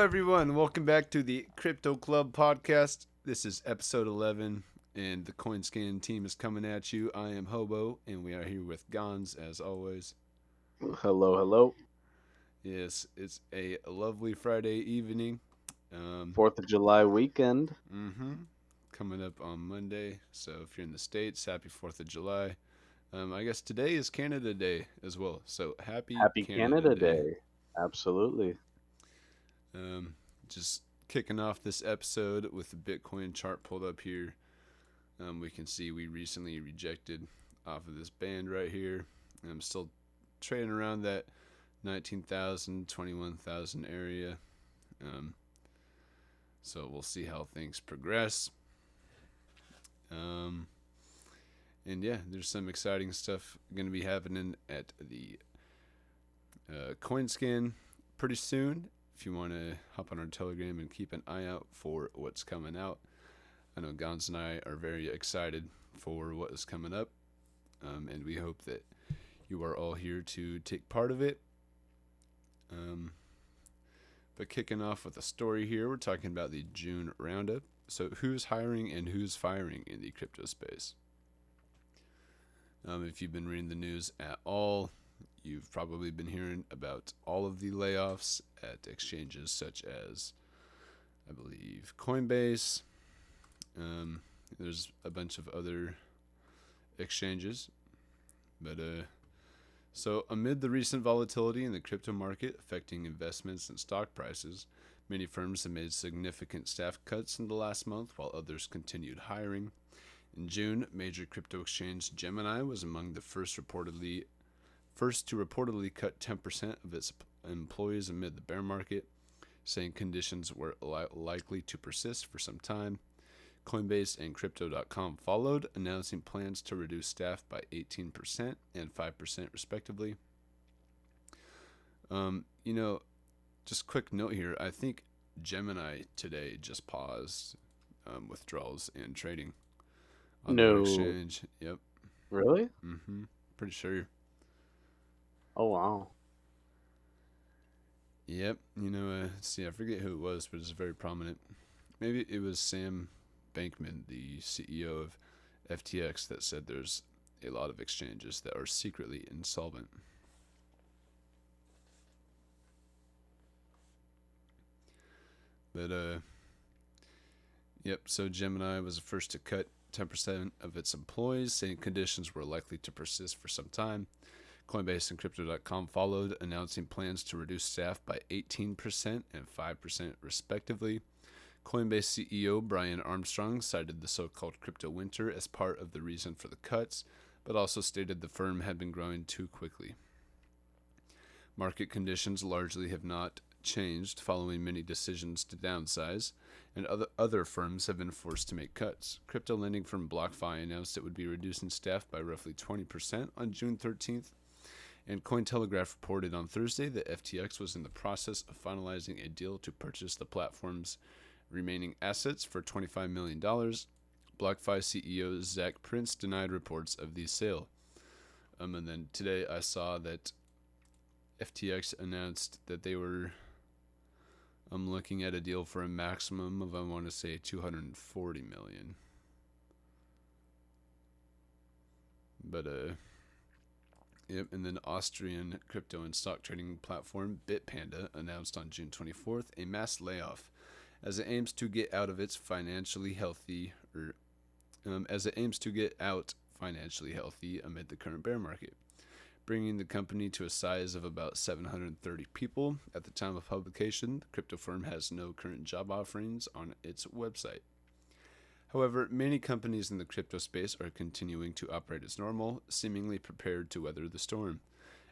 everyone. Welcome back to the Crypto Club podcast. This is episode 11, and the CoinScan team is coming at you. I am Hobo, and we are here with Gons, as always. Hello, hello. Yes, it's a lovely Friday evening. 4th of July weekend. Mm-hmm. Coming up on Monday. So if you're in the States, happy 4th of July. I guess today is Canada Day as well. So happy Happy Canada Canada Day. Day. Absolutely. Just kicking off this episode with the Bitcoin chart pulled up here. We can see we recently rejected off of this band right here. I'm still trading around that 19,000, 21,000 area. So we'll see how things progress. And yeah, there's some exciting stuff going to be happening at the CoinScan pretty soon. If you want to hop on our Telegram and keep an eye out for what's coming out. I know Gons and I are very excited for what is coming up, and we hope that you are all here to take part of it. But kicking off with a story here, we're talking about the June roundup. So who's hiring and who's firing in the crypto space? If you've been reading the news at all, you've probably been hearing about all of the layoffs at exchanges such as, I believe, Coinbase. There's a bunch of other exchanges. But so amid the recent volatility in the crypto market affecting investments and stock prices, many firms have made significant staff cuts in the last month while others continued hiring. In June, major crypto exchange Gemini was among the first to reportedly cut 10% of its employees amid the bear market, saying conditions were likely to persist for some time. Coinbase and Crypto.com followed, announcing plans to reduce staff by 18% and 5% respectively. Just quick note here, I think Gemini today just paused withdrawals and trading on that No. exchange. Yep. Really? Pretty sure. Oh, wow. Yep. I forget who it was, but it's very prominent. Maybe it was Sam Bankman, the CEO of FTX, that said there's a lot of exchanges that are secretly insolvent. But, yep, so Gemini was the first to cut 10% of its employees, saying conditions were likely to persist for some time. Coinbase and Crypto.com followed, announcing plans to reduce staff by 18% and 5% respectively. Coinbase CEO Brian Armstrong cited the so-called crypto winter as part of the reason for the cuts, but also stated the firm had been growing too quickly. Market conditions largely have not changed following many decisions to downsize, and other firms have been forced to make cuts. Crypto lending firm BlockFi announced it would be reducing staff by roughly 20% on June 13th, and Cointelegraph reported on Thursday that FTX was in the process of finalizing a deal to purchase the platform's remaining assets for $25 million. BlockFi CEO Zach Prince denied reports of the sale. And then today I saw that FTX announced that they were looking at a deal for a maximum of, I want to say, $240 million. But yep, and then Austrian crypto and stock trading platform Bitpanda announced on June 24th a mass layoff as it aims to get out financially healthy amid the current bear market, bringing the company to a size of about 730 people. At the time of publication, the crypto firm has no current job offerings on its website. However, many companies in the crypto space are continuing to operate as normal, seemingly prepared to weather the storm.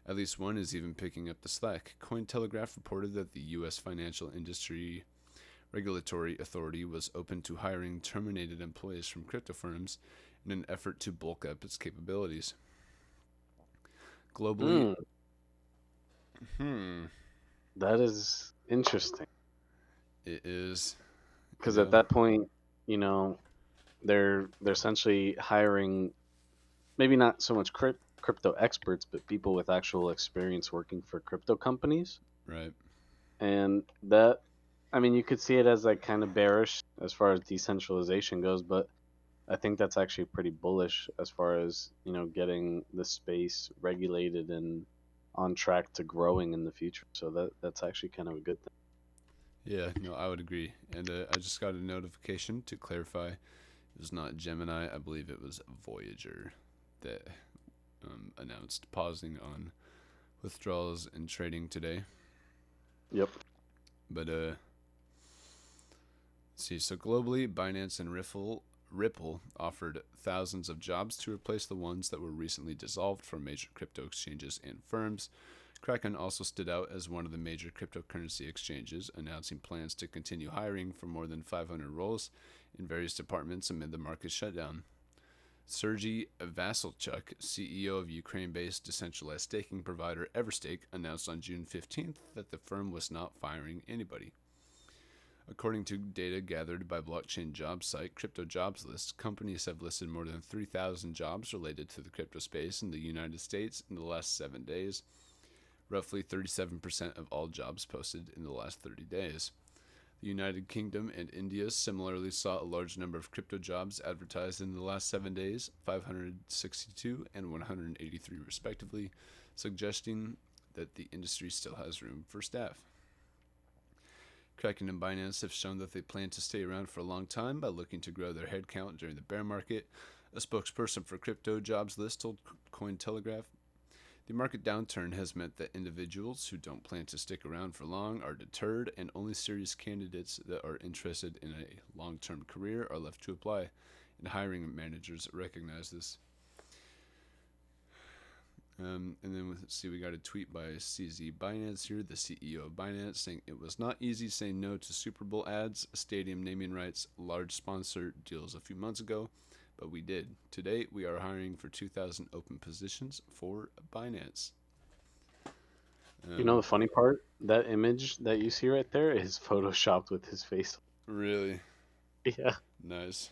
At least one is even picking up the slack. Cointelegraph reported that the U.S. Financial Industry Regulatory Authority was open to hiring terminated employees from crypto firms in an effort to bulk up its capabilities. Globally, That is interesting. it is, Because at that point, they're essentially hiring maybe not so much crypto experts, but people with actual experience working for crypto companies. right. And that I mean, you could see it as like kind of bearish as far as decentralization goes, but I think that's actually pretty bullish as far as, getting the space regulated and on track to growing in the future. So that's actually kind of a good thing. Yeah, no, I would agree. And I just got a notification to clarify. It was not Gemini. I believe it was Voyager that announced pausing on withdrawals and trading today. Yep. But let's see. So globally, Binance and Ripple offered thousands of jobs to replace the ones that were recently dissolved from major crypto exchanges and firms. Kraken also stood out as one of the major cryptocurrency exchanges, announcing plans to continue hiring for more than 500 roles in various departments amid the market shutdown. Sergey Vasilchuk, CEO of Ukraine-based decentralized staking provider Everstake, announced on June 15th that the firm was not firing anybody. According to data gathered by blockchain job site Crypto Jobs List, companies have listed more than 3,000 jobs related to the crypto space in the United States in the last 7 days, roughly 37% of all jobs posted in the last 30 days. The United Kingdom and India similarly saw a large number of crypto jobs advertised in the last 7 days, 562 and 183 respectively, suggesting that the industry still has room for staff. Kraken and Binance have shown that they plan to stay around for a long time by looking to grow their headcount during the bear market, a spokesperson for Crypto Jobs List told Cointelegraph. The market downturn has meant that individuals who don't plan to stick around for long are deterred, and only serious candidates that are interested in a long-term career are left to apply, and hiring managers recognize this. And then let's see, we got a tweet by CZ Binance here, the CEO of Binance, saying it was not easy saying no to Super Bowl ads, stadium naming rights, large sponsor deals a few months ago, but we did. Today, we are hiring for 2,000 open positions for Binance. The funny part? That image that you see right there is photoshopped with his face. Really? Yeah. Nice.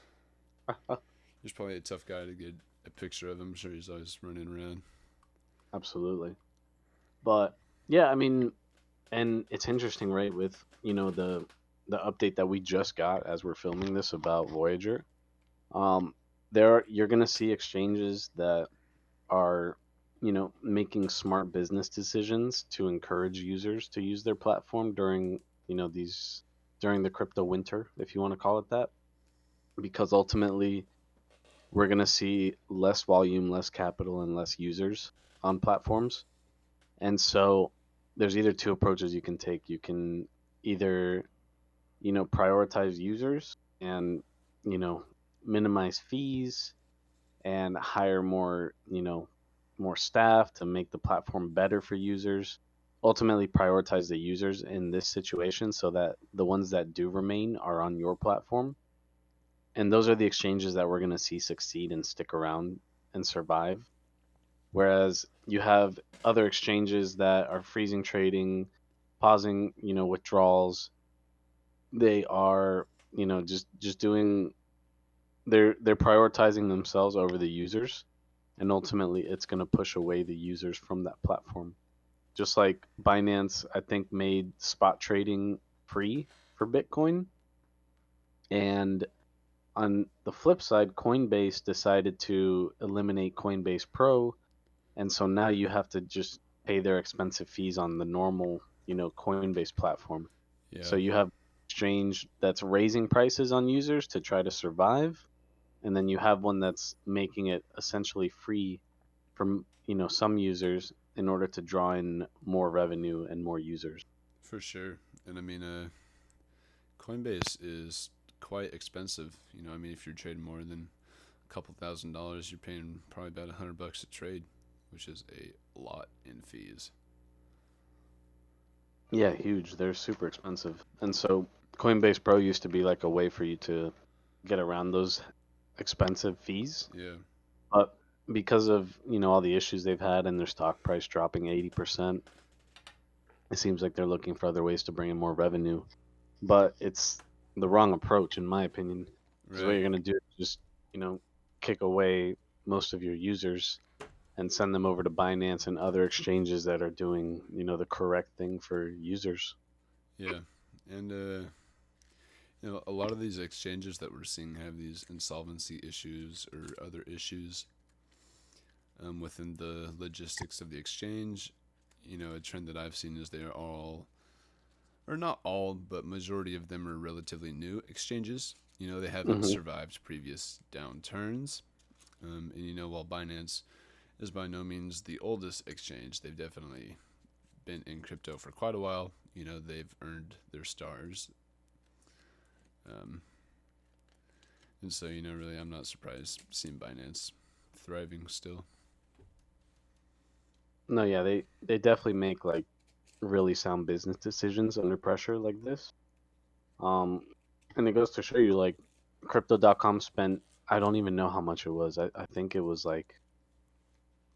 He's probably a tough guy to get a picture of him. I'm sure he's always running around. Absolutely. But yeah, I mean, and it's interesting, right? With the update that we just got as we're filming this about Voyager. You're gonna see exchanges that are making smart business decisions to encourage users to use their platform during during the crypto winter, if you want to call it that, because ultimately we're gonna see less volume, less capital, and less users on platforms. And so there's either two approaches you can take. You can either, prioritize users and, minimize fees and hire more staff to make the platform better for users. Ultimately prioritize the users in this situation so that the ones that do remain are on your platform. And those are the exchanges that we're going to see succeed and stick around and survive. Whereas you have other exchanges that are freezing trading, pausing, withdrawals. They are, just doing they're prioritizing themselves over the users, and ultimately it's going to push away the users from that platform. Just like Binance, I think, made spot trading free for Bitcoin. And on the flip side, Coinbase decided to eliminate Coinbase Pro, and so now you have to just pay their expensive fees on the normal, Coinbase platform. Yeah. So you have exchange that's raising prices on users to try to survive, and then you have one that's making it essentially free from some users in order to draw in more revenue and more users. For sure. And I mean, Coinbase is quite expensive. I mean, if you're trading more than a couple $1,000s, you're paying probably about $100 a trade, which is a lot in fees. Yeah, huge. They're super expensive. And so Coinbase Pro used to be like a way for you to get around those expensive fees. Yeah. But because of, all the issues they've had and their stock price dropping 80%, it seems like they're looking for other ways to bring in more revenue. But it's the wrong approach, in my opinion. Because what Right. you're going to do is just, kick away most of your users and send them over to Binance and other exchanges that are doing, the correct thing for users. Yeah. And A lot of these exchanges that we're seeing have these insolvency issues or other issues within the logistics of the exchange. A trend that I've seen is they are all, or not all, but majority of them are relatively new exchanges. They haven't Hmm. survived previous downturns. And while Binance is by no means the oldest exchange, they've definitely been in crypto for quite a while. They've earned their stars. Um, and so, really, I'm not surprised seeing Binance thriving still. No, yeah, they definitely make like really sound business decisions under pressure like this. Um, and it goes to show you like crypto.com spent, I don't even know how much it was. I think it was like,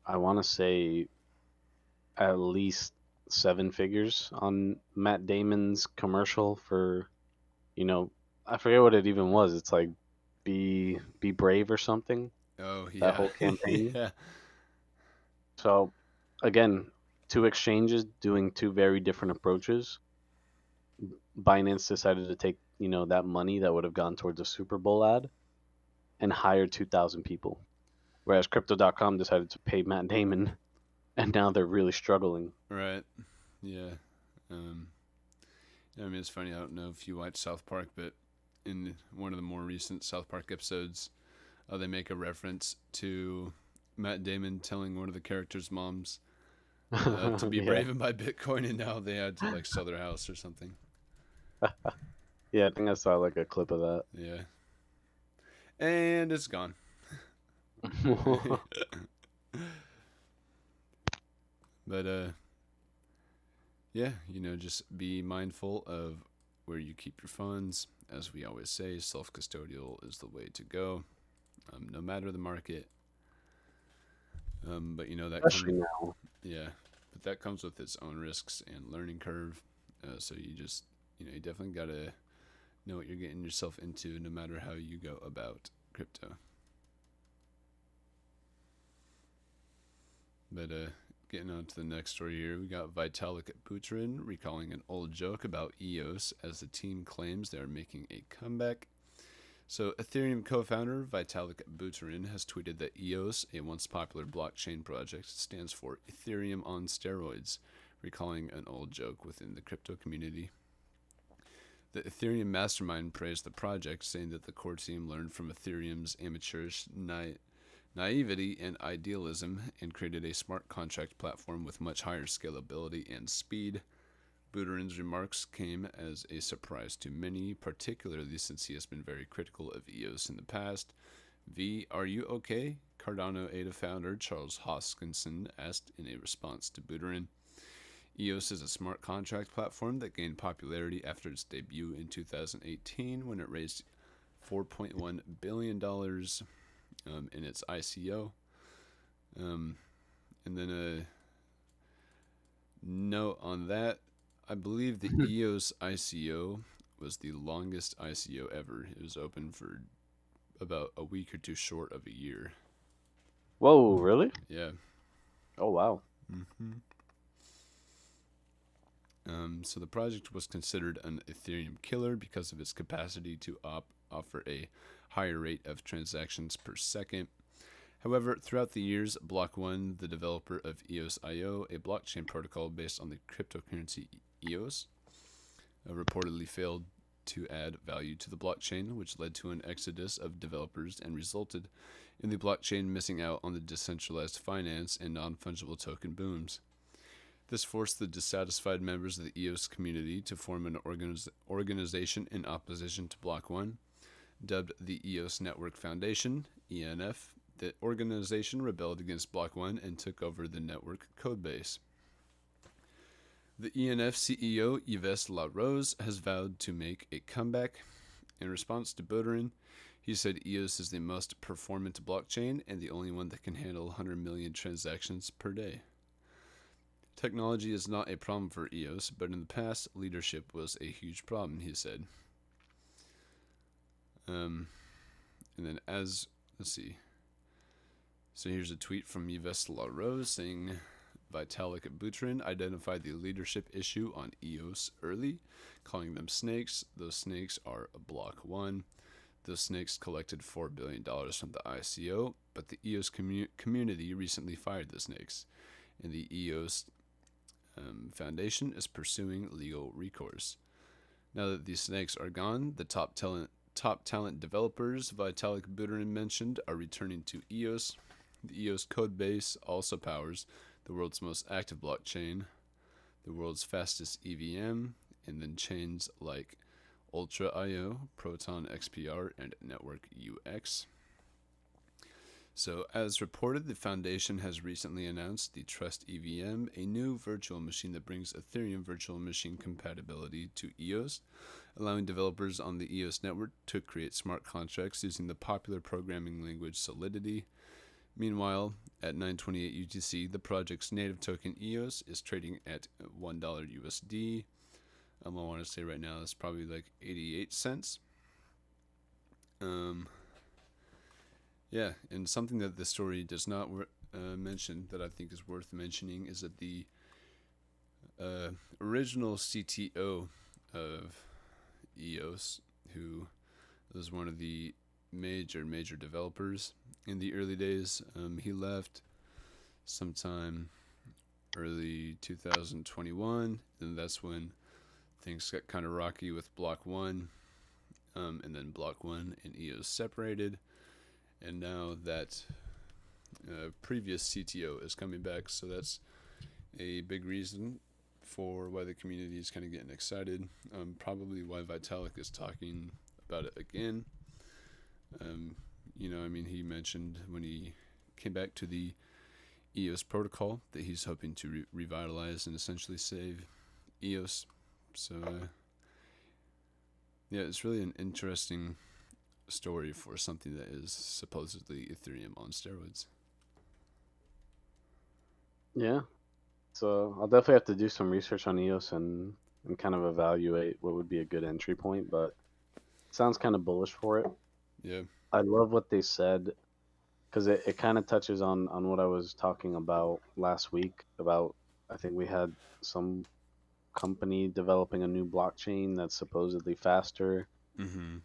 I want to say at least seven figures on Matt Damon's commercial for, you know, I forget what it even was. It's like be brave or something. Oh, That yeah. whole campaign. Yeah. So again, two exchanges doing two very different approaches. Binance decided to take, that money that would have gone towards a Super Bowl ad and hire 2,000 people. Whereas crypto.com decided to pay Matt Damon and now they're really struggling. Right. Yeah. Um, it's funny. I don't know if you watch South Park, but in one of the more recent South Park episodes, they make a reference to Matt Damon telling one of the characters' moms to be Yeah. brave and buy Bitcoin, and now they had to like sell their house or something. Yeah, I think I saw like a clip of that. Yeah, and it's gone. But yeah, just be mindful of where you keep your funds. As we always say, self-custodial is the way to go, no matter the market. But that Especially comes, now. yeah, but that comes with its own risks and learning curve. So you just, you definitely gotta know what you're getting yourself into, no matter how you go about crypto. But getting on to the next story here, we got Vitalik Buterin recalling an old joke about EOS as the team claims they are making a comeback. So, Ethereum co founder Vitalik Buterin has tweeted that EOS, a once popular blockchain project, stands for Ethereum on steroids, recalling an old joke within the crypto community. The Ethereum mastermind praised the project, saying that the core team learned from Ethereum's amateurish naivety and idealism and created a smart contract platform with much higher scalability and speed. Buterin's remarks came as a surprise to many, particularly since he has been very critical of EOS in the past. Are you okay? Cardano ADA founder Charles Hoskinson asked in a response to Buterin. EOS is a smart contract platform that gained popularity after its debut in 2018 when it raised $4.1 billion in its ICO. And then a note on that, I believe the EOS ICO was the longest ICO ever. It was open for about a week or two short of a year. Whoa, really? Yeah. Oh, wow. Mm-hmm. So the project was considered an Ethereum killer because of its capacity to offer a higher rate of transactions per second. However, throughout the years, Block One, the developer of EOS.io, a blockchain protocol based on the cryptocurrency EOS, reportedly failed to add value to the blockchain, which led to an exodus of developers and resulted in the blockchain missing out on the decentralized finance and non-fungible token booms. This forced the dissatisfied members of the EOS community to form an organization in opposition to Block One, dubbed the EOS Network Foundation (ENF). The organization rebelled against Block One and took over the network codebase. The ENF CEO Yves Larose has vowed to make a comeback. In response to Buterin, he said EOS is the most performant blockchain and the only one that can handle 100 million transactions per day. Technology is not a problem for EOS, but in the past, leadership was a huge problem, he said. And then let's see. So here's a tweet from Yves Larose saying, Vitalik Buterin identified the leadership issue on EOS early, calling them snakes. Those snakes are Block 1. Those snakes collected $4 billion from the ICO, but the EOS community recently fired the snakes, and the EOS Foundation is pursuing legal recourse. Now that these snakes are gone, the top talent developers Vitalik Buterin mentioned are returning to EOS. The EOS code base also powers the world's most active blockchain, the world's fastest EVM, and then chains like Ultra IO, Proton XPR, and Network UX. So, as reported, the foundation has recently announced the Trust EVM, a new virtual machine that brings Ethereum virtual machine compatibility to EOS, allowing developers on the EOS network to create smart contracts using the popular programming language Solidity. Meanwhile, at 9:28 UTC, the project's native token EOS is trading at $1 USD. I want to say right now it's probably like 88 cents. Yeah, and something that the story does not mention that I think is worth mentioning is that the original CTO of EOS, who was one of the major developers in the early days, he left sometime early 2021, and that's when things got kind of rocky with Block 1, and then Block 1 and EOS separated. And now that previous CTO is coming back, so that's a big reason for why the community is kind of getting excited. Probably why Vitalik is talking about it again. He mentioned when he came back to the EOS protocol that he's hoping to revitalize and essentially save EOS. So, it's really an interesting story for something that is supposedly Ethereum on steroids. Yeah. So I'll definitely have to do some research on EOS and kind of evaluate what would be a good entry point, but it sounds kind of bullish for it. Yeah. I love what they said because it kind of touches on what I was talking about last week about, I think we had some company developing a new blockchain that's supposedly faster. Mm-hmm.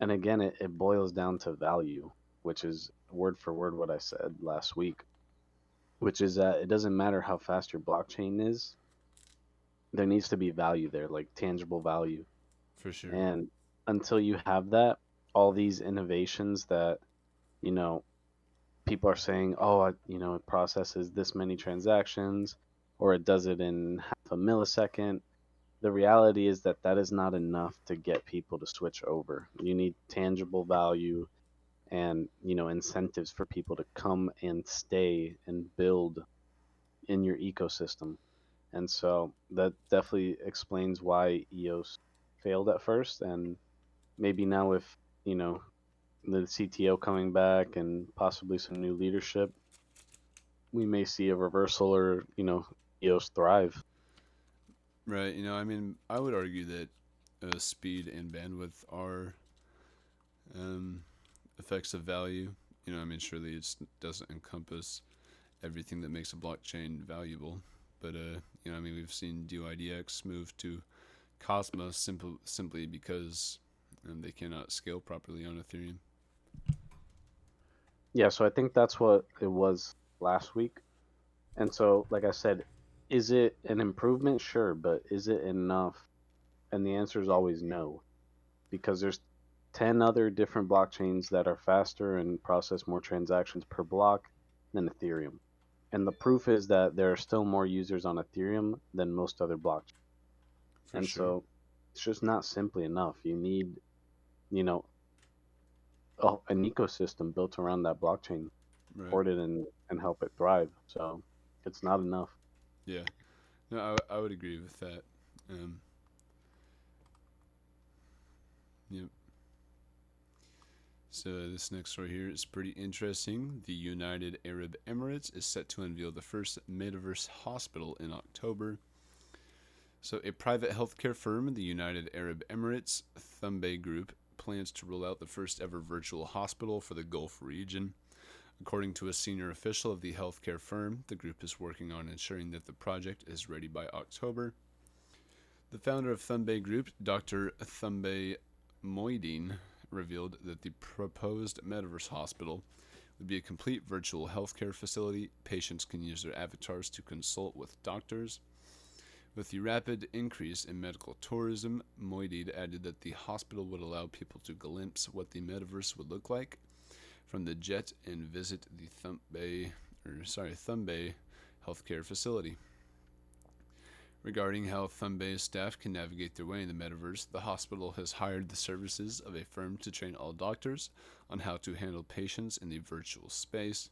And again, it boils down to value, which is word for word what I said last week, which is that it doesn't matter how fast your blockchain is, there needs to be value there, like tangible value. For sure. And until you have that, all these innovations that, you know, people are saying, oh, it processes this many transactions, or it does it in half a millisecond. The reality is that is not enough to get people to switch over. You need tangible value and, incentives for people to come and stay and build in your ecosystem. And so that definitely explains why EOS failed at first. And maybe now with, the CTO coming back and possibly some new leadership, we may see a reversal or, EOS thrive. Right. I would argue that speed and bandwidth are effects of value. Surely it doesn't encompass everything that makes a blockchain valuable. But, we've seen DYDX move to Cosmos simply because they cannot scale properly on Ethereum. Yeah, so I think that's what it was last week. And so, like I said, is it an improvement? Sure, but is it enough? And the answer is always no, because there's 10 other different blockchains that are faster and process more transactions per block than Ethereum. And the proof is that there are still more users on Ethereum than most other blockchains. For sure. So it's just not simply enough. You need, an ecosystem built around that blockchain, support it and help it thrive. So it's not enough. Yeah. No, I would agree with that. Yep. So this next story here is pretty interesting. The United Arab Emirates is set to unveil the first Metaverse hospital in October. So a private healthcare firm, the United Arab Emirates Thumbay Group, plans to roll out the first ever virtual hospital for the Gulf region. According to a senior official of the healthcare firm, the group is working on ensuring that the project is ready by October. The founder of Thumbay Group, Dr. Thumbay Moideen, revealed that the proposed metaverse hospital would be a complete virtual healthcare facility. Patients can use their avatars to consult with doctors. With the rapid increase in medical tourism, Moideen added that the hospital would allow people to glimpse what the metaverse would look like from the jet and visit the Thumbay healthcare facility. Regarding how Thumbay's staff can navigate their way in the metaverse, the hospital has hired the services of a firm to train all doctors on how to handle patients in the virtual space.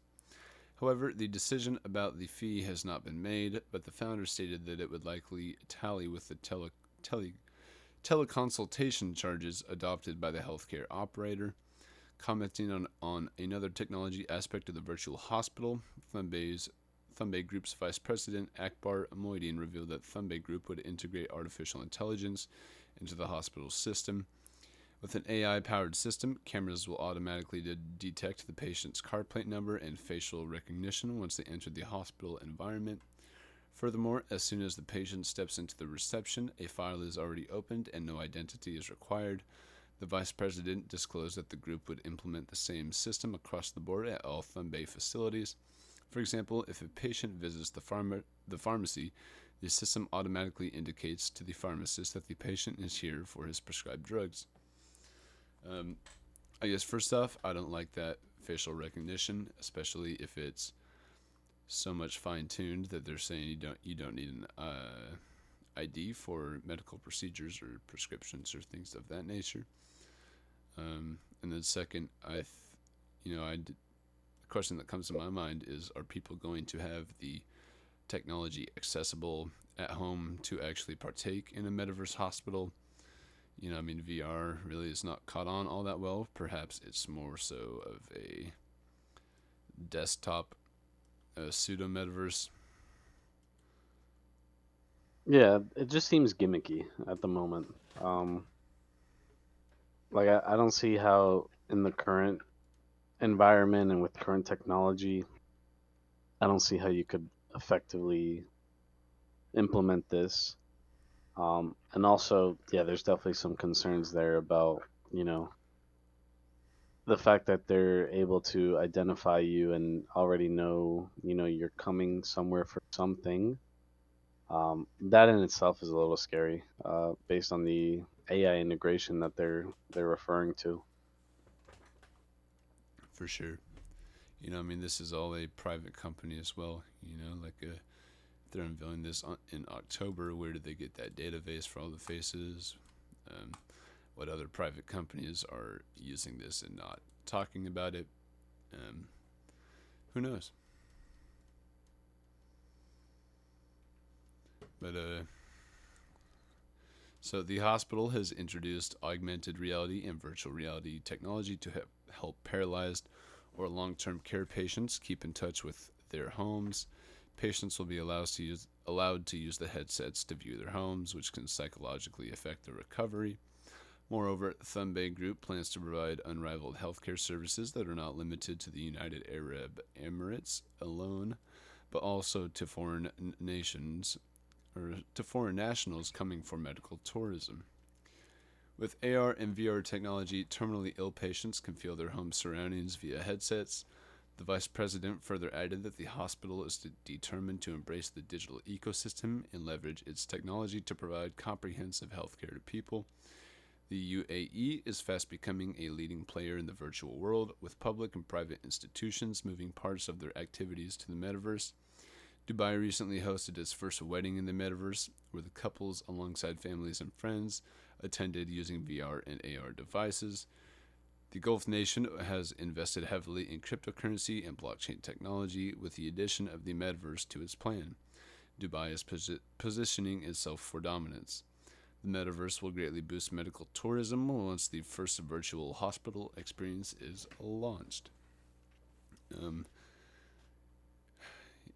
However, the decision about the fee has not been made, but the founder stated that it would likely tally with the teleconsultation charges adopted by the healthcare operator. Commenting on another technology aspect of the virtual hospital, Thumbay Group's vice president, Akbar Moideen, revealed that Thumbay Group would integrate artificial intelligence into the hospital system. With an AI-powered system, cameras will automatically detect the patient's card plate number and facial recognition once they enter the hospital environment. Furthermore, as soon as the patient steps into the reception, a file is already opened and no identity is required. The vice president disclosed that the group would implement the same system across the board at all Thumbay facilities. For example, if a patient visits the pharmacy, the system automatically indicates to the pharmacist that the patient is here for his prescribed drugs. I guess first off, I don't like that facial recognition, especially if it's so much fine-tuned that they're saying you don't need an ID for medical procedures or prescriptions or things of that nature. And then second, the question that comes to my mind is: are people going to have the technology accessible at home to actually partake in a metaverse hospital? VR really is not caught on all that well. Perhaps it's more so of a desktop pseudo metaverse. Yeah, it just seems gimmicky at the moment. I don't see how in the current environment and with current technology, I don't see how you could effectively implement this. And also, yeah, there's definitely some concerns there about, the fact that they're able to identify you and already know, you're coming somewhere for something. That in itself is a little scary, based on the AI integration that they're referring to. For sure. This is all a private company as well. If they're unveiling this in October, where did they get that database for all the faces? What other private companies are using this and not talking about it? Who knows? But so the hospital has introduced augmented reality and virtual reality technology to help paralyzed or long-term care patients keep in touch with their homes. Patients will be allowed to use the headsets to view their homes, which can psychologically affect their recovery. Moreover, Thumbay Group plans to provide unrivaled healthcare services that are not limited to the United Arab Emirates alone, but also to foreign nations or to foreign nationals coming for medical tourism. With AR and VR technology, terminally ill patients can feel their home surroundings via headsets. The vice president further added that the hospital is determined to embrace the digital ecosystem and leverage its technology to provide comprehensive healthcare to people. The UAE is fast becoming a leading player in the virtual world, with public and private institutions moving parts of their activities to the metaverse. Dubai recently hosted its first wedding in the metaverse, where the couples, alongside families and friends, attended using VR and AR devices. The Gulf nation has invested heavily in cryptocurrency and blockchain technology, with the addition of the metaverse to its plan. Dubai is positioning itself for dominance. The metaverse will greatly boost medical tourism once the first virtual hospital experience is launched.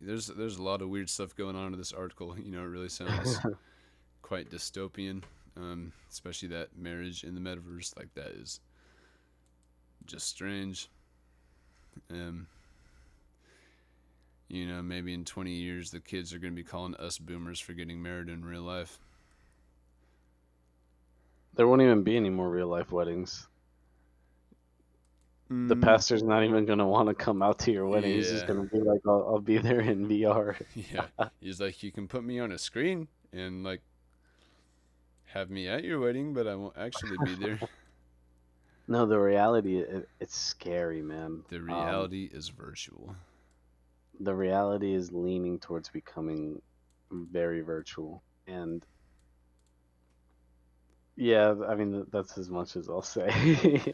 There's a lot of weird stuff going on in this article. It really sounds quite dystopian, especially that marriage in the metaverse. Like, that is just strange. You know, maybe in 20 years, the kids are going to be calling us boomers for getting married in real life. There won't even be any more real life weddings. The Mm, pastor's not even gonna want to come out to your wedding. He's just yeah, gonna be like, I'll be there in VR." yeah. He's like, you can put me on a screen and like have me at your wedding, but I won't actually be there. No, the reality, it's scary, man. The reality is virtual. The reality is leaning towards becoming very virtual. And yeah, I mean, that's as much as I'll say.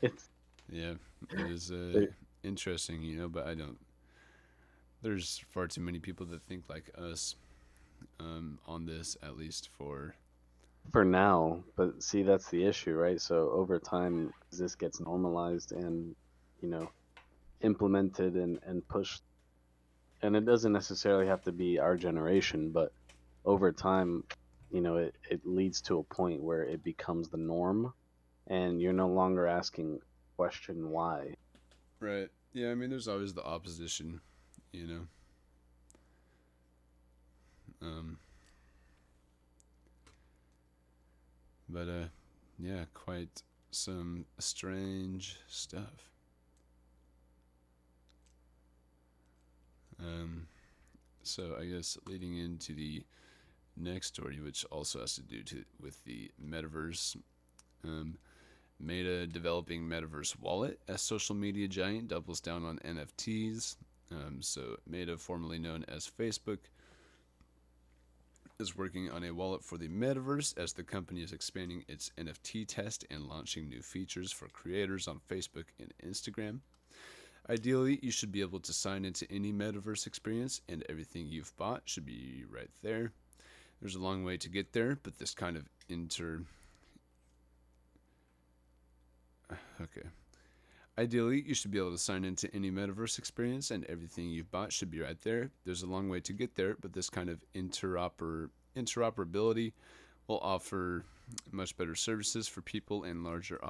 it's Yeah, it is it, interesting, you know, but I don't. There's far too many people that think like us on this, at least for. for now, but see, that's the issue, right? So over time, as this gets normalized and, you know, implemented and pushed, and it doesn't necessarily have to be our generation, but over time, it leads to a point where it becomes the norm, and you're no longer asking question why. Right. Yeah, I mean, there's always the opposition, you know. Um, but yeah, quite some strange stuff. Um, so I guess leading into the next story, which also has to do with the metaverse. Um, Meta developing metaverse wallet as social media giant doubles down on NFTs. So Meta, formerly known as Facebook, is working on a wallet for the metaverse as the company is expanding its NFT test and launching new features for creators on Facebook and Instagram. Ideally, you should be able to sign into any metaverse experience, and everything you've bought should be right there. There's a long way to get there, but this kind of Okay. Ideally, you should be able to sign into any metaverse experience, and everything you've bought should be right there. There's a long way to get there, but this kind of interoperability will offer much better services for people and larger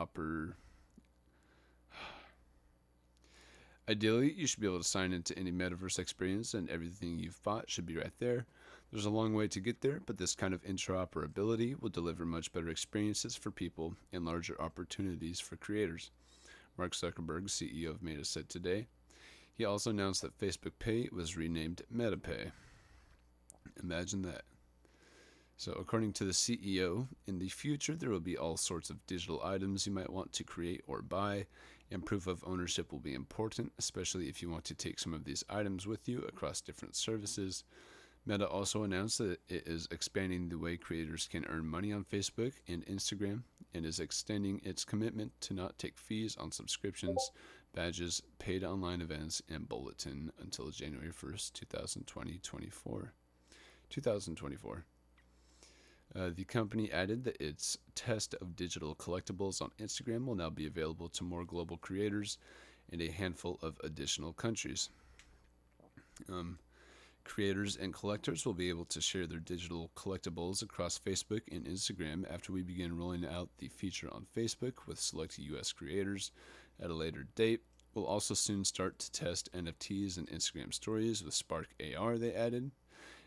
Ideally, you should be able to sign into any metaverse experience, and everything you've bought should be right there. There's a long way to get there, but this kind of interoperability will deliver much better experiences for people and larger opportunities for creators. Mark Zuckerberg, CEO of Meta, said today. He also announced that Facebook Pay was renamed MetaPay. Imagine that. So, according to the CEO, in the future there will be all sorts of digital items you might want to create or buy, and proof of ownership will be important, especially if you want to take some of these items with you across different services. Meta also announced that it is expanding the way creators can earn money on Facebook and Instagram, and is extending its commitment to not take fees on subscriptions, badges, paid online events, and bulletin until January 1st, 2024. The company added that its test of digital collectibles on Instagram will now be available to more global creators in a handful of additional countries. Creators and collectors will be able to share their digital collectibles across Facebook and Instagram after we begin rolling out the feature on Facebook with select US creators at a later date. We'll also soon start to test NFTs and Instagram stories with Spark AR, they added.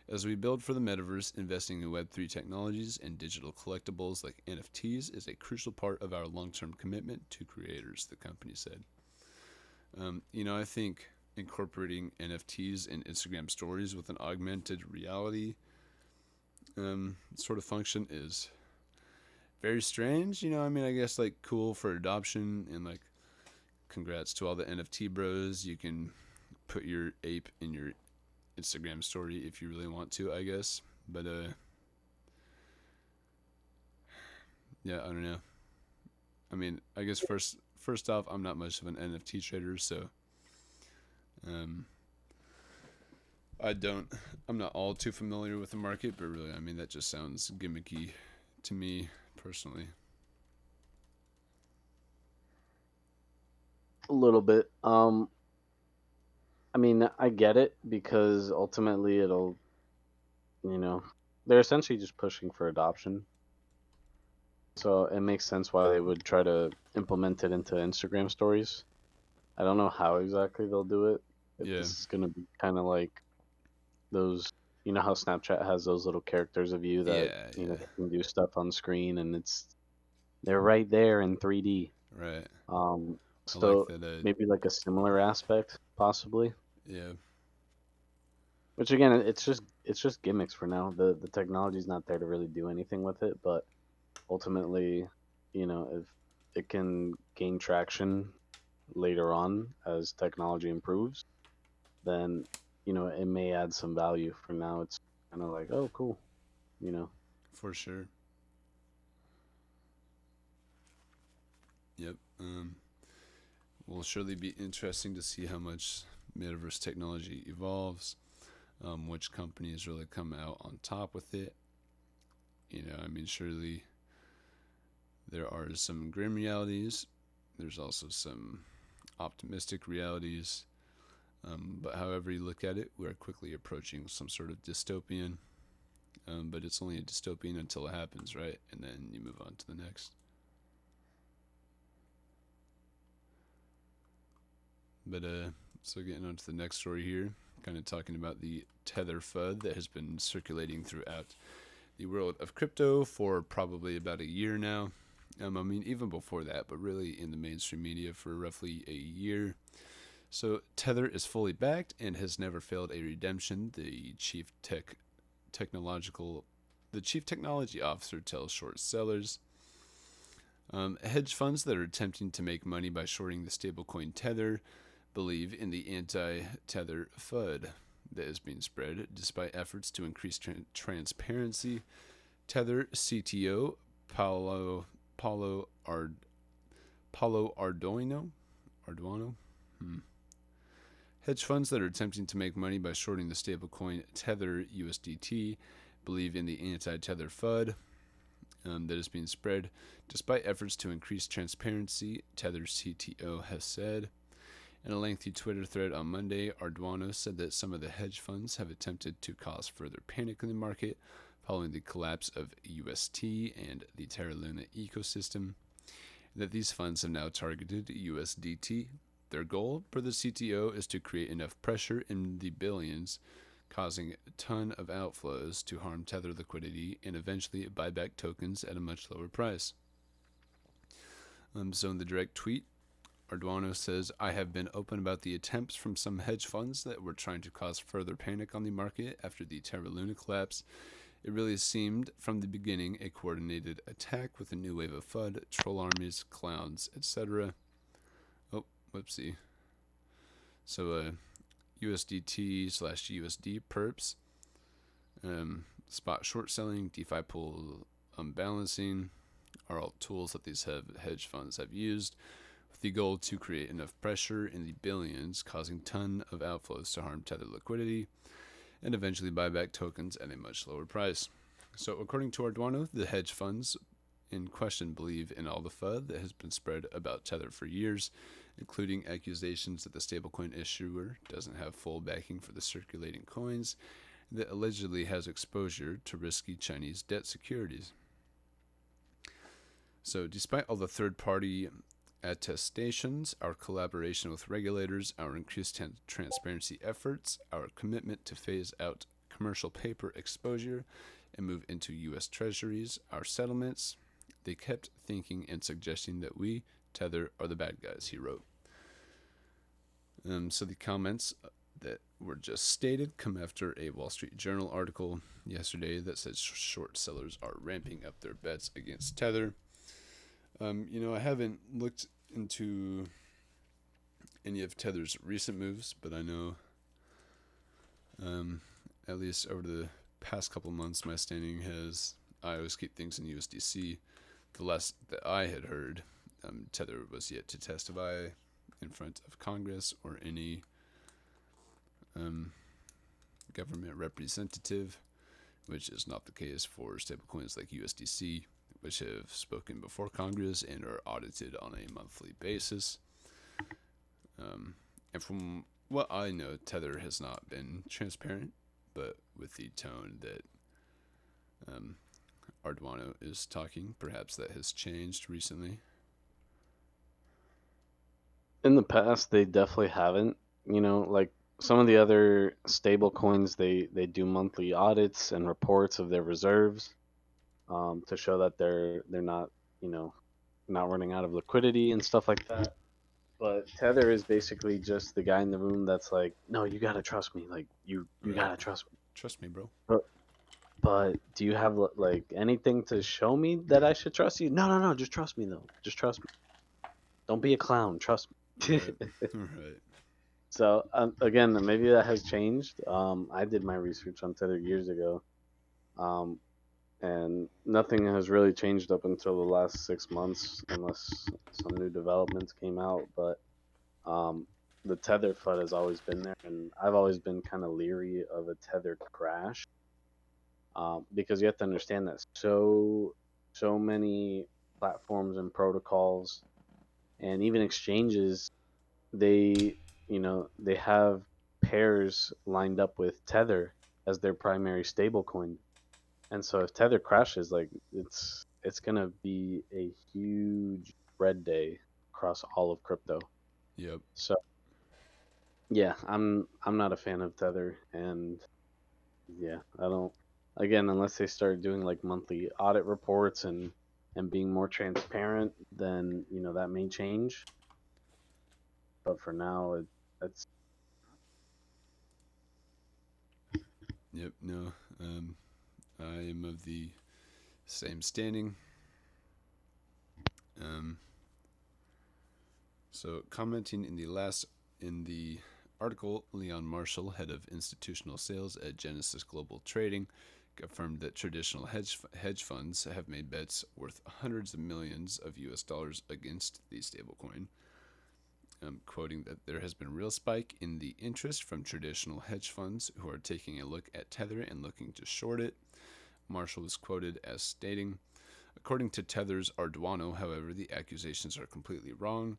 As we build for the metaverse, investing in Web3 technologies and digital collectibles like NFTs is a crucial part of our long-term commitment to creators, the company said. I think incorporating NFTs in Instagram stories with an augmented reality sort of function is very strange. I guess like cool for adoption, and like congrats to all the NFT bros. You can put your ape in your Instagram story if you really want to, I guess. But yeah, I don't know. I mean, I guess first off, I'm not much of an NFT trader, so I'm not all too familiar with the market, but really, I mean, that just sounds gimmicky to me personally. A little bit. I mean, I get it because ultimately you know, they're essentially just pushing for adoption. So it makes sense why they would try to implement it into Instagram stories. I don't know how exactly they'll do it. If Yeah, this is going to be kind of like those, you know how Snapchat has those little characters of you that, Yeah, you know, yeah. they can do stuff on screen, and they're right there in 3D. Right. I like So that. maybe like a similar aspect, possibly. Yeah, Which again, it's just gimmicks for now. The technology's not there to really do anything with it, but ultimately, you know, if it can gain traction later on as technology improves, then, you know, it may add some value. For now, it's kind of like, oh, cool, you know. for sure. Yep. Will surely be interesting to see how much metaverse technology evolves. Which companies really come out on top with it. I mean, surely there are some grim realities. There's also some optimistic realities. But however you look at it, we are quickly approaching some sort of dystopian. But it's only a dystopian until it happens, right? And then you move on to the next. But so getting on to the next story here, kind of talking about the Tether FUD that has been circulating throughout the world of crypto for probably about a year now. I mean, even before that, but really in the mainstream media for roughly a year. So Tether is fully backed and has never failed a redemption. The chief technology officer tells short sellers. Hedge funds that are attempting to make money by shorting the stablecoin Tether believe in the anti-Tether FUD that is being spread, despite efforts to increase transparency. Tether CTO Paulo Arduino. Hedge funds that are attempting to make money by shorting the stablecoin Tether USDT believe in the anti-Tether FUD that is being spread, despite efforts to increase transparency, Tether CTO has said. In a lengthy Twitter thread on Monday, Arduino said that some of the hedge funds have attempted to cause further panic in the market following the collapse of UST and the Terra Luna ecosystem, that these funds have now targeted USDT. Their goal, per the CTO, is to create enough pressure in the billions, causing a ton of outflows to harm Tether liquidity and eventually buy back tokens at a much lower price. So in the direct tweet, Arduino says, I have been open about the attempts from some hedge funds that were trying to cause further panic on the market after the Terra Luna collapse. It really seemed from the beginning a coordinated attack with a new wave of FUD, troll armies, clowns, etc. Oh, whoopsie. So, USDT/USD perps, spot short selling, DeFi pool unbalancing are all tools that these hedge funds have used with the goal to create enough pressure in the billions, causing ton of outflows to harm Tether liquidity and eventually buy back tokens at a much lower price. So according to Arduino, the hedge funds in question believe in all the FUD that has been spread about Tether for years, including accusations that the stablecoin issuer doesn't have full backing for the circulating coins, that allegedly has exposure to risky Chinese debt securities. So despite all the third-party attestations, our collaboration with regulators, our increased transparency efforts, our commitment to phase out commercial paper exposure and move into U.S. treasuries, our settlements, they kept thinking and suggesting that we, Tether, are the bad guys, he wrote. So the comments that were just stated come after a Wall Street Journal article yesterday that said short sellers are ramping up their bets against Tether. I haven't looked into any of Tether's recent moves, but I know, at least over the past couple months, my standing I always keep things in USDC. The last that I had heard, Tether was yet to testify in front of Congress or any government representative, which is not the case for stablecoins like USDC, which have spoken before Congress and are audited on a monthly basis. And from what I know, Tether has not been transparent, but with the tone that Arduino is talking, perhaps that has changed recently. In the past, they definitely haven't. You know, like some of the other stable coins, they do monthly audits and reports of their reserves, to show that they're not, you know, not running out of liquidity and stuff like that. But Tether is basically just the guy in the room that's like, no, you gotta trust me. Like you Right. gotta trust me. Trust me, bro. But do you have like anything to show me that I should trust you? No, no, no. Just trust me though. Just trust me. Don't be a clown. Trust me. Right. Right. So again, maybe that has changed. I did my research on Tether years ago, um, and nothing has really changed up until the last 6 months, unless some new developments came out. But the Tether FUD has always been there, and I've always been kind of leery of a Tether crash, because you have to understand that so many platforms and protocols and even exchanges, they they have pairs lined up with Tether as their primary stablecoin. And so if Tether crashes, like it's gonna be a huge red day across all of crypto. Yep. So yeah, I'm not a fan of Tether, and yeah, I don't. Again, unless they start doing like monthly audit reports and being more transparent, then that may change. But for now, it's Yep. No. I am of the same standing. Um, so commenting in the article, Leon Marshall, head of institutional sales at Genesis Global Trading, confirmed that traditional hedge funds have made bets worth hundreds of millions of US dollars against the stablecoin. Quoting that there has been a real spike in the interest from traditional hedge funds who are taking a look at Tether and looking to short it. Marshall was quoted as stating, according to Tether's Arduino, however, the accusations are completely wrong.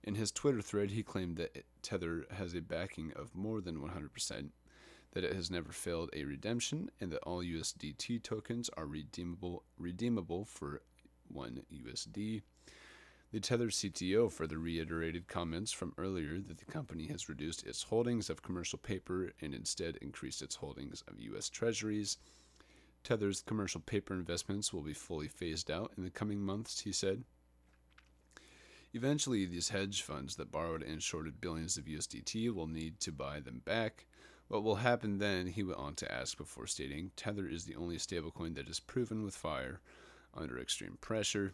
In his Twitter thread, he claimed that Tether has a backing of more than 100%, that it has never failed a redemption, and that all USDT tokens are redeemable for 1 USD. The Tether CTO further reiterated comments from earlier that the company has reduced its holdings of commercial paper and instead increased its holdings of U.S. Treasuries. Tether's commercial paper investments will be fully phased out in the coming months, he said. Eventually, these hedge funds that borrowed and shorted billions of USDT will need to buy them back. What will happen then, he went on to ask before stating, Tether is the only stablecoin that is proven with fire under extreme pressure.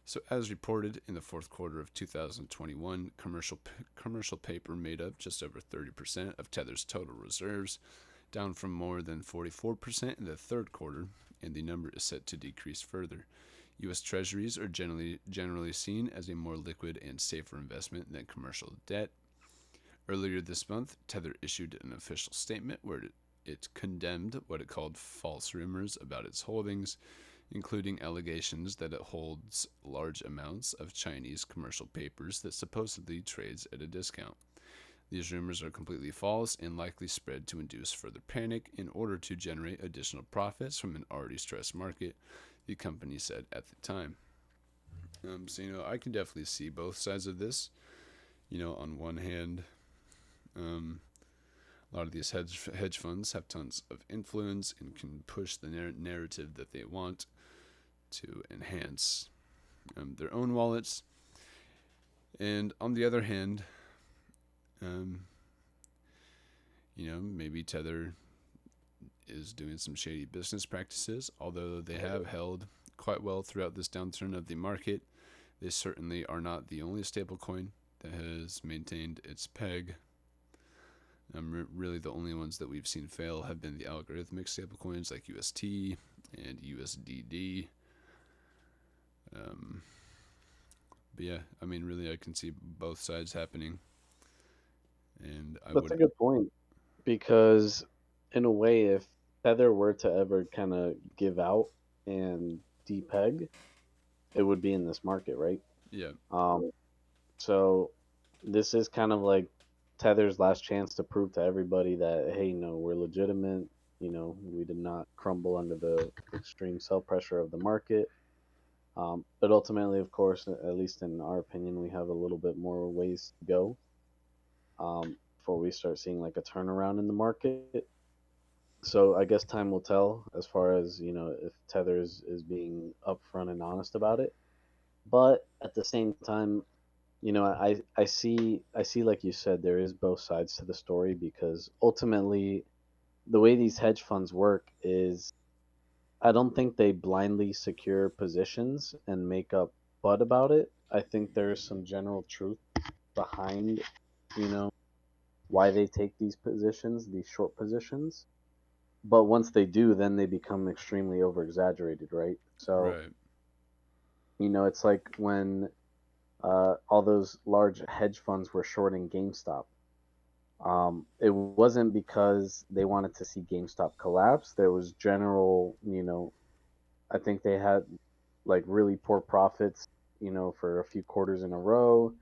So, as reported in the fourth quarter of 2021, commercial paper made up just over 30% of Tether's total reserves, down from more than 44% in the third quarter, and the number is set to decrease further. U.S. Treasuries are generally seen as a more liquid and safer investment than commercial debt. Earlier this month, Tether issued an official statement where it condemned what it called false rumors about its holdings, including allegations that it holds large amounts of Chinese commercial papers that supposedly trades at a discount. These rumors are completely false and likely spread to induce further panic in order to generate additional profits from an already stressed market, the company said at the time. So, I can definitely see both sides of this. On one hand, a lot of these hedge funds have tons of influence and can push the narrative that they want to enhance their own wallets. And on the other hand, maybe Tether is doing some shady business practices, although they have held quite well throughout this downturn of the market. They certainly are not the only stablecoin that has maintained its peg. Really, the only ones that we've seen fail have been the algorithmic stablecoins like UST and USDD. But yeah, really, I can see both sides happening. And That's a good point, because in a way, if Tether were to ever kind of give out and depeg, it would be in this market, right? Yeah. So this is kind of like Tether's last chance to prove to everybody that, hey, no, we're legitimate. We did not crumble under the extreme sell pressure of the market. But ultimately, of course, at least in our opinion, we have a little bit more ways to go. before we start seeing like a turnaround in the market. So I guess time will tell as far as, if Tether is being upfront and honest about it. But at the same time, I see like you said, there is both sides to the story because ultimately the way these hedge funds work is I don't think they blindly secure positions and make up bud about it. I think there's some general truth behind, you know, why they take these positions, these short positions. But once they do, then they become extremely over exaggerated, right? So, Right. it's like when all those large hedge funds were shorting GameStop. It wasn't because they wanted to see GameStop collapse. There was general, I think they had like really poor profits, for a few quarters in a row.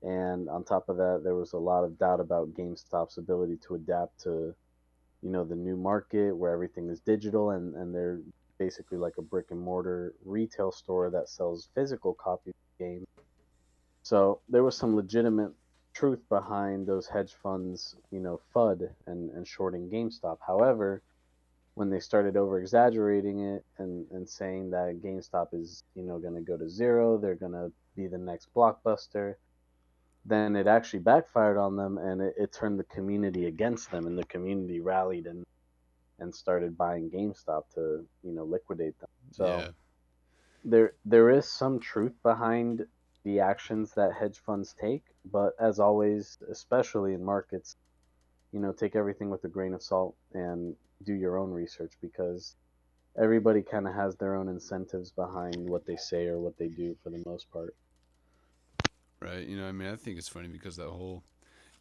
And on top of that, there was a lot of doubt about GameStop's ability to adapt to, the new market where everything is digital and they're basically like a brick and mortar retail store that sells physical copies of games. So there was some legitimate truth behind those hedge funds, FUD and shorting GameStop. However, when they started over exaggerating it and saying that GameStop is, going to go to zero, they're going to be the next blockbuster, then it actually backfired on them and it turned the community against them and the community rallied and started buying GameStop to, liquidate them. So Yeah. there is some truth behind the actions that hedge funds take, but as always, especially in markets, take everything with a grain of salt and do your own research because everybody kind of has their own incentives behind what they say or what they do for the most part. Right. You know, I mean, I think it's funny because that whole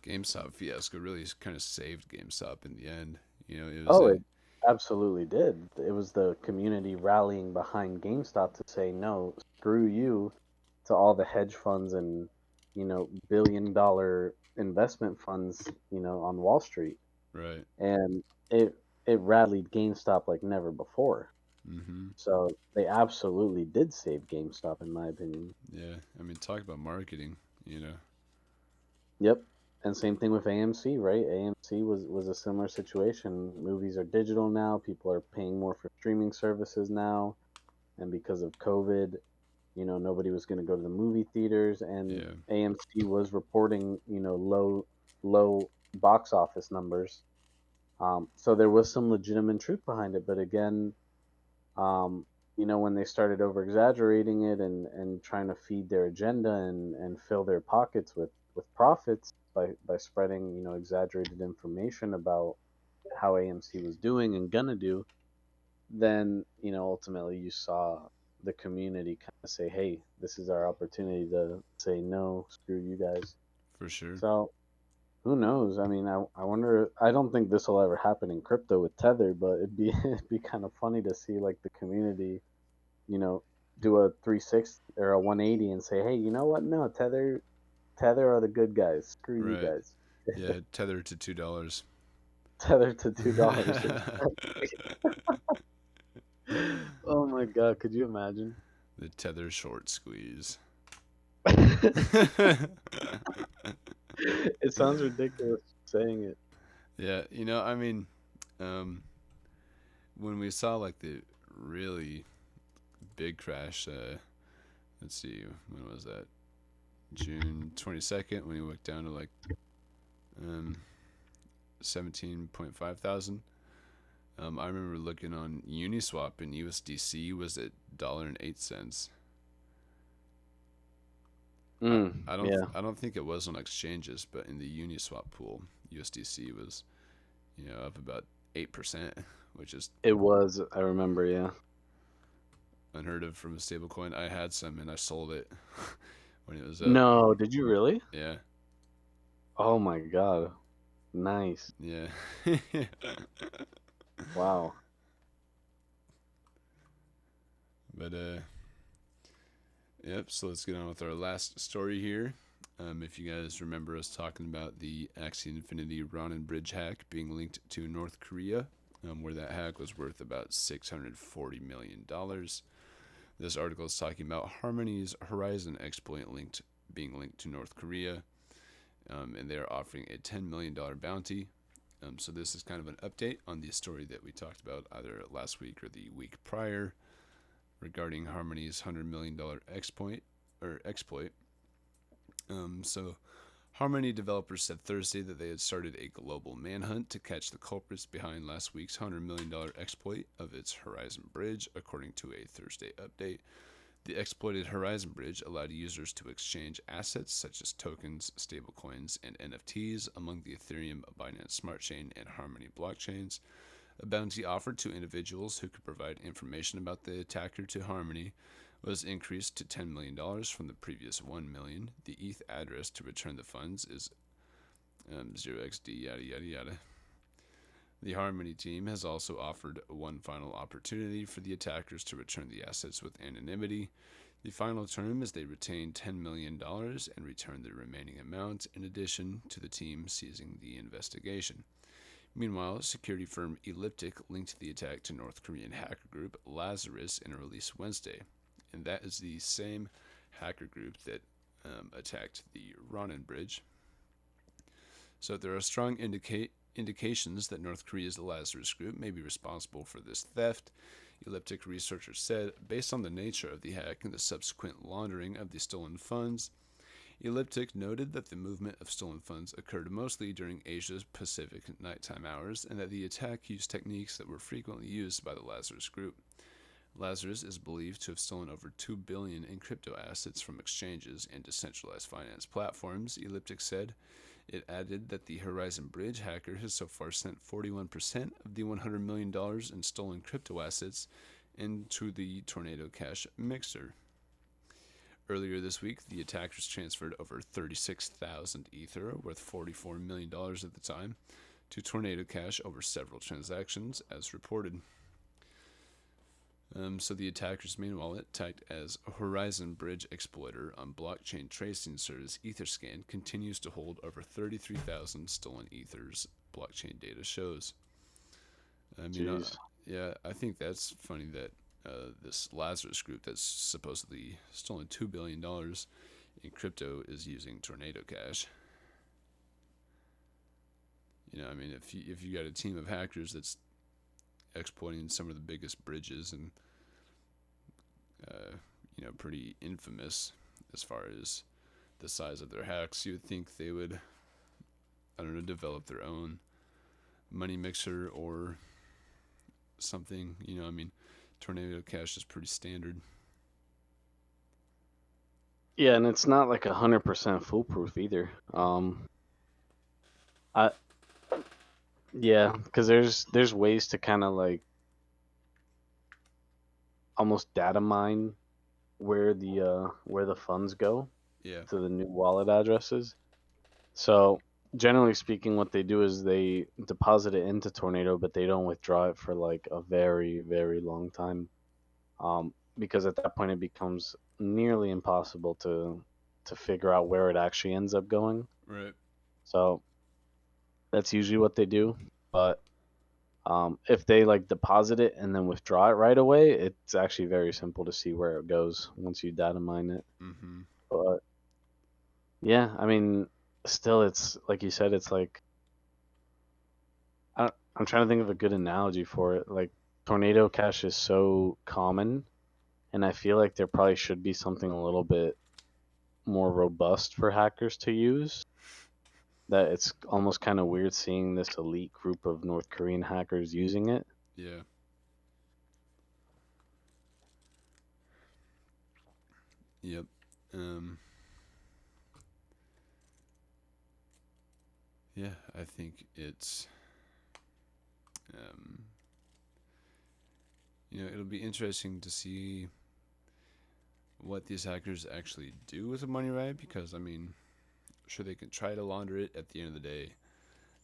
GameStop fiasco really kind of saved GameStop in the end. You know, it was Oh, a it absolutely did. It was the community rallying behind GameStop to say no, screw you to all the hedge funds and, billion-dollar investment funds, on Wall Street. right. And it rallied GameStop like never before. Mm-hmm. So they absolutely did save GameStop, in my opinion. Yeah. I mean, talk about marketing. You know. Yep. And same thing with AMC, right? AMC was a similar situation. Movies are digital now. People are paying more for streaming services now, and because of COVID, nobody was going to go to the movie theaters, and Yeah. AMC was reporting, low box office numbers. So there was some legitimate truth behind it, but again, um, when they started over exaggerating it and trying to feed their agenda and fill their pockets with profits by spreading, exaggerated information about how AMC was doing and gonna do, then, ultimately you saw the community kind of say, hey, this is our opportunity to say no, screw you guys. For sure. So who knows? I mean, I wonder. I don't think this will ever happen in crypto with Tether, but it'd be it'd be kind of funny to see like the community, you know, do a 360 or a 180 and say, hey, you know what? No, Tether are the good guys. Screw you Right. guys. Yeah. Tether to $2. Tether to $2. Oh my God, could you imagine? The Tether short squeeze. It sounds ridiculous saying it. Yeah. You know, I mean, um, when we saw like the really big crash, let's see, when was that? June 22nd, when he went down to like um, 17.5 thousand. I remember looking on Uniswap and USDC was at $1.08. I, Mm, yeah, I don't think it was on exchanges, but in the Uniswap pool, USDC was up about 8%, which is it was. I remember. Yeah. unheard of from a stablecoin. I had some and I sold it when it was up. No, did you really? Yeah, Oh my God, nice. yeah, Wow. but yep. So let's get on with our last story here. If you guys remember us talking about the Axie Infinity Ronin Bridge hack being linked to North Korea, where that hack was worth about $640 million. This article is talking about Harmony's Horizon exploit being linked to North Korea. and they are offering a $10 million bounty. So this is kind of an update on the story that we talked about either last week or the week prior regarding Harmony's $100 million exploit. So Harmony developers said Thursday that they had started a global manhunt to catch the culprits behind last week's $100 million exploit of its Horizon Bridge, according to a Thursday update. The exploited Horizon Bridge allowed users to exchange assets such as tokens, stablecoins, and NFTs among the Ethereum, Binance Smart Chain, and Harmony blockchains. A bounty offered to individuals who could provide information about the attacker to Harmony was increased to $10 million from the previous $1 million. The ETH address to return the funds is 0xD yada yada yada. The Harmony team has also offered one final opportunity for the attackers to return the assets with anonymity. The final term is they retain $10 million and return the remaining amount, in addition to the team seizing the investigation. Meanwhile, security firm Elliptic linked the attack to North Korean hacker group Lazarus in a release Wednesday, and that is the same hacker group that attacked the Ronin Bridge. So there are strong indications that North Korea's Lazarus group may be responsible for this theft, Elliptic researchers said, based on the nature of the hack and the subsequent laundering of the stolen funds. Elliptic noted that the movement of stolen funds occurred mostly during Asia's Pacific nighttime hours and that the attack used techniques that were frequently used by the Lazarus group. Lazarus is believed to have stolen over $2 billion in crypto assets from exchanges and decentralized finance platforms, Elliptic said. It added that the Horizon Bridge hacker has so far sent 41% of the $100 million in stolen crypto assets into the Tornado Cash mixer. Earlier this week, the attackers transferred over 36,000 Ether, worth $44 million at the time, to Tornado Cash over several transactions, as reported. So the attackers' main wallet, tagged as Horizon Bridge Exploiter on blockchain tracing service Etherscan, continues to hold over 33,000 stolen Ethers, blockchain data shows. I think that's funny that this Lazarus group that's supposedly stolen $2 billion in crypto is using Tornado Cash. If you got a team of hackers that's exploiting some of the biggest bridges and pretty infamous as far as the size of their hacks, you would think they would, develop their own money mixer or something. Tornado Cash is pretty standard. Yeah, and it's not like 100% foolproof either. Because there's ways to kind of like almost data mine where the funds go to the new wallet addresses. So generally speaking, what they do is they deposit it into Tornado, but they don't withdraw it for like a very, very long time, because at that point it becomes nearly impossible to figure out where it actually ends up going. Right. So that's usually what they do. But if they like deposit it and then withdraw it right away, it's actually very simple to see where it goes once you data mine it. Mm-hmm. But yeah, still, it's like you said, it's like I'm trying to think of a good analogy for it. Like Tornado Cash is so common, and I feel like there probably should be something a little bit more robust for hackers to use. That it's almost kind of weird seeing this elite group of North Korean hackers using it. Yeah. Yep. Yeah, I think it's it'll be interesting to see what these hackers actually do with the money, right? Because sure, they can try to launder it. At the end of the day,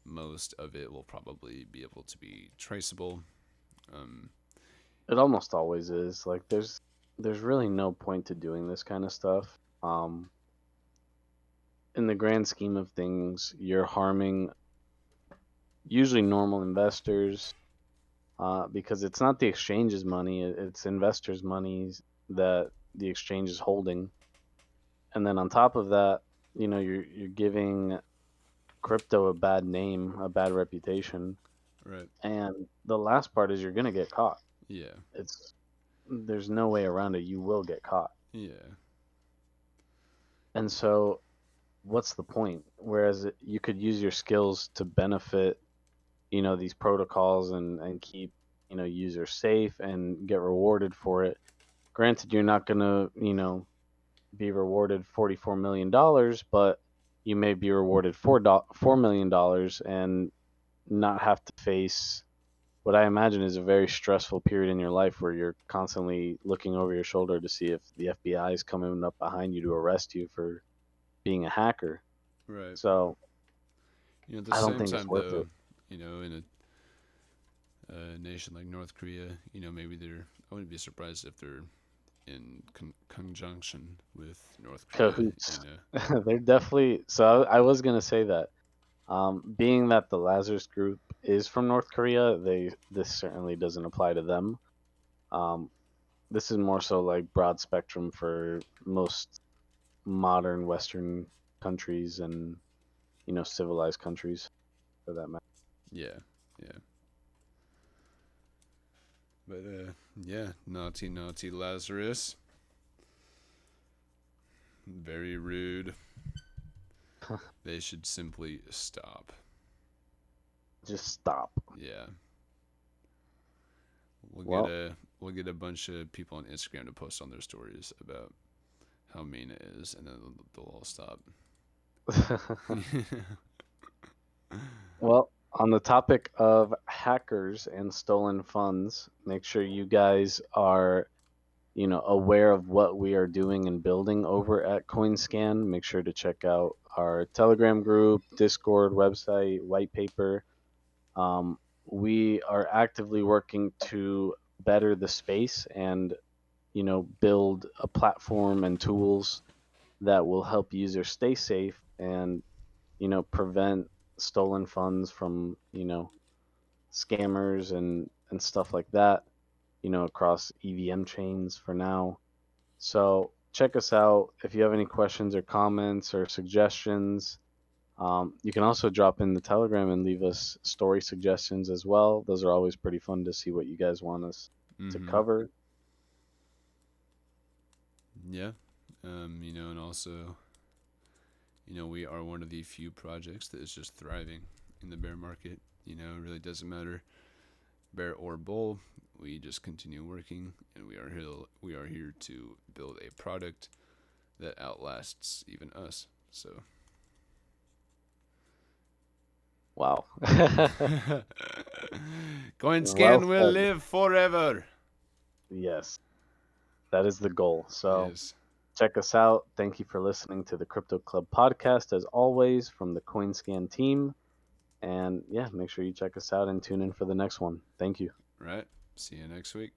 most of it will probably be able to be traceable. It almost always is. Like there's really no point to doing this kind of stuff. In the grand scheme of things, you're harming usually normal investors, because it's not the exchange's money, it's investors' money that the exchange is holding. And then on top of that, you're giving crypto a bad name, a bad reputation. Right. And the last part is you're gonna get caught. Yeah. There's no way around it. You will get caught. Yeah. And so what's the point? Whereas you could use your skills to benefit, these protocols and keep, users safe and get rewarded for it. Granted, you're not going to, be rewarded $44 million, but you may be rewarded $4 million and not have to face what I imagine is a very stressful period in your life where you're constantly looking over your shoulder to see if the FBI is coming up behind you to arrest you for being a hacker. Right. So At the I don't same think it's time, worth though, it. in a nation like North Korea, maybe I wouldn't be surprised if they're in conjunction with North Korea. Cahoots. They're definitely. So I was gonna say that. Being that the Lazarus Group is from North Korea, this certainly doesn't apply to them. This is more so like broad spectrum for most modern Western countries and civilized countries, for that matter. Yeah. Yeah. But yeah, naughty Lazarus. Very rude. They should simply stop. Just stop. Yeah. Well, We'll get a bunch of people on Instagram to post on their stories about how mean it is, and then they'll all stop. well, on the topic of hackers and stolen funds, make sure you guys are, aware of what we are doing and building over at CoinScan. Make sure to check out our Telegram group, Discord, website, white paper. We are actively working to better the space and, build a platform and tools that will help users stay safe and, prevent stolen funds from, scammers and stuff like that, across EVM chains for now. So check us out. If you have any questions or comments or suggestions, you can also drop in the Telegram and leave us story suggestions as well. Those are always pretty fun to see what you guys want us to cover. Yeah. And also, we are one of the few projects that is just thriving in the bear market. It really doesn't matter, bear or bull. We just continue working, and we are here to build a product that outlasts even us. So. Wow. CoinScan will live forever. Yes, that is the goal. So Yes. check us out. Thank you for listening to the Crypto Club podcast, as always, from the CoinScan team. And yeah, make sure you check us out and tune in for the next one. Thank you. Right. See you next week.